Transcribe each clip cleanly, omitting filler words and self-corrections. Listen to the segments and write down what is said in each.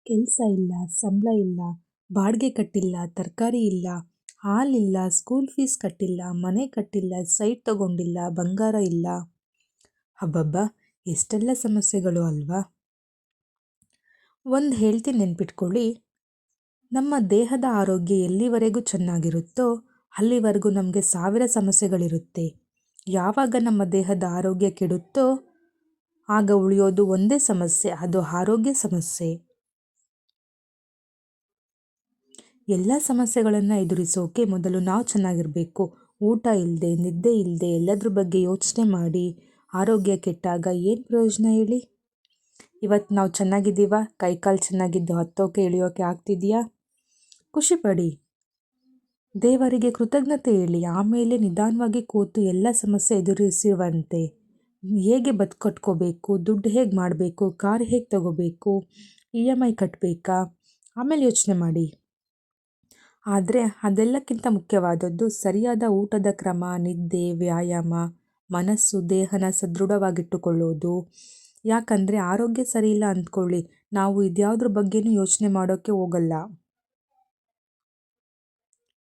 ಕೆಲಸ ಇಲ್ಲ, ಸಂಬಳ ಇಲ್ಲ, ಬಾಡಿಗೆ ಕಟ್ಟಿಲ್ಲ, ತರಕಾರಿ ಇಲ್ಲ, ಹಾಲಿಲ್ಲ, ಸ್ಕೂಲ್ ಫೀಸ್ ಕಟ್ಟಿಲ್ಲ, ಮನೆ ಕಟ್ಟಿಲ್ಲ, ಸೈಟ್ ತಗೊಂಡಿಲ್ಲ, ಬಂಗಾರ ಇಲ್ಲ. ಹಬ್ಬಬ್ಬ, ಎಷ್ಟೆಲ್ಲ ಸಮಸ್ಯೆಗಳು ಅಲ್ವಾ? ಒಂದು ಹೇಳ್ತೀನಿ ನೆನ್ಪಿಟ್ಕೊಳ್ಳಿ, ನಮ್ಮ ದೇಹದ ಆರೋಗ್ಯ ಎಲ್ಲಿವರೆಗೂ ಚೆನ್ನಾಗಿರುತ್ತೋ ಅಲ್ಲಿವರೆಗೂ ನಮಗೆ 1000 ಸಮಸ್ಯೆಗಳಿರುತ್ತೆ. ಯಾವಾಗ ನಮ್ಮ ದೇಹದ ಆರೋಗ್ಯ ಕೆಡುತ್ತೋ ಆಗ ಉಳಿಯೋದು ಒಂದೇ ಸಮಸ್ಯೆ, ಅದು ಆರೋಗ್ಯ ಸಮಸ್ಯೆ. ಎಲ್ಲ ಸಮಸ್ಯೆಗಳನ್ನು ಎದುರಿಸೋಕೆ ಮೊದಲು ನಾವು ಚೆನ್ನಾಗಿರಬೇಕು. ಊಟ ಇಲ್ಲದೆ, ನಿದ್ದೆ ಇಲ್ಲದೆ, ಎಲ್ಲದ್ರ ಬಗ್ಗೆ ಯೋಚನೆ ಮಾಡಿ ಆರೋಗ್ಯ ಕೆಟ್ಟಾಗ ಏನು ಪ್ರಯೋಜನ ಹೇಳಿ? ಇವತ್ತು ನಾವು ಚೆನ್ನಾಗಿದ್ದೀವ? ಕೈಕಾಲು ಚೆನ್ನಾಗಿದ್ದು ಹತ್ತೋಕೆ ಇಳಿಯೋಕೆ ಆಗ್ತಿದೆಯಾ? ಖುಷಿಪಡಿ, ದೇವರಿಗೆ ಕೃತಜ್ಞತೆ ಹೇಳಿ. ಆಮೇಲೆ ನಿಧಾನವಾಗಿ ಕೂತು ಎಲ್ಲ ಸಮಸ್ಯೆ ಎದುರಿಸುವಂತೆ. ಹೇಗೆ ಕಟ್ಕೋಬೇಕು, ದುಡ್ಡು ಹೇಗೆ ಮಾಡಬೇಕು, ಕಾರ್ ಹೇಗೆ ತಗೋಬೇಕು, EMI ಕಟ್ಟಬೇಕಾ, ಆಮೇಲೆ ಯೋಚನೆ ಮಾಡಿ. ಆದರೆ ಅದೆಲ್ಲಕ್ಕಿಂತ ಮುಖ್ಯವಾದದ್ದು ಸರಿಯಾದ ಊಟದ ಕ್ರಮ, ನಿದ್ದೆ, ವ್ಯಾಯಾಮ, ಮನಸ್ಸು, ದೇಹನ ಸದೃಢವಾಗಿಟ್ಟುಕೊಳ್ಳೋದು. ಯಾಕಂದರೆ ಆರೋಗ್ಯ ಸರಿ ಇಲ್ಲ ಅಂದ್ಕೊಳ್ಳಿ, ನಾವು ಇದ್ಯಾವುದ್ರ ಬಗ್ಗೆನೂ ಯೋಚನೆ ಮಾಡೋಕ್ಕೆ ಹೋಗಲ್ಲ.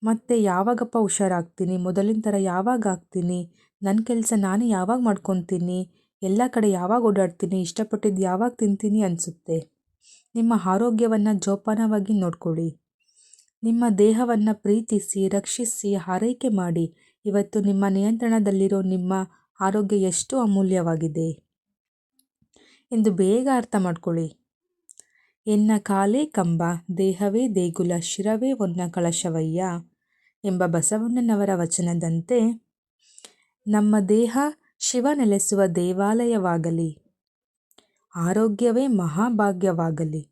ಮತ್ತು ಯಾವಾಗಪ್ಪ ಹುಷಾರಾಗ್ತೀನಿ, ಮೊದಲಿನ ಥರ ಯಾವಾಗ ಆಗ್ತೀನಿ, ನನ್ನ ಕೆಲಸ ನಾನು ಯಾವಾಗ ಮಾಡ್ಕೊತೀನಿ, ಎಲ್ಲ ಕಡೆ ಯಾವಾಗ ಓಡಾಡ್ತೀನಿ, ಇಷ್ಟಪಟ್ಟಿದ್ದು ಯಾವಾಗ ತಿಂತೀನಿ ಅನಿಸುತ್ತೆ. ನಿಮ್ಮ ಆರೋಗ್ಯವನ್ನು ಜೋಪಾನವಾಗಿ ನೋಡ್ಕೊಳ್ಳಿ. ನಿಮ್ಮ ದೇಹವನ್ನು ಪ್ರೀತಿಸಿ, ರಕ್ಷಿಸಿ, ಆರೈಕೆ ಮಾಡಿ. ಇವತ್ತು ನಿಮ್ಮ ನಿಯಂತ್ರಣದಲ್ಲಿರೋ ನಿಮ್ಮ ಆರೋಗ್ಯ ಎಷ್ಟು ಅಮೂಲ್ಯವಾಗಿದೆ ಎಂದು ಬೇಗ ಅರ್ಥ ಮಾಡ್ಕೊಳ್ಳಿ. ಎನ್ನ ಕಾಲೇ ಕಂಬ, ದೇಹವೇ ದೇಗುಲ, ಶಿರವೇ ಹೊನ್ನ ಕಳಶವಯ್ಯ ಎಂಬ ಬಸವಣ್ಣನವರ ವಚನದಂತೆ ನಮ್ಮ ದೇಹ ಶಿವ ನೆಲೆಸುವ ದೇವಾಲಯವಾಗಲಿ, ಆರೋಗ್ಯವೇ ಮಹಾಭಾಗ್ಯವಾಗಲಿ.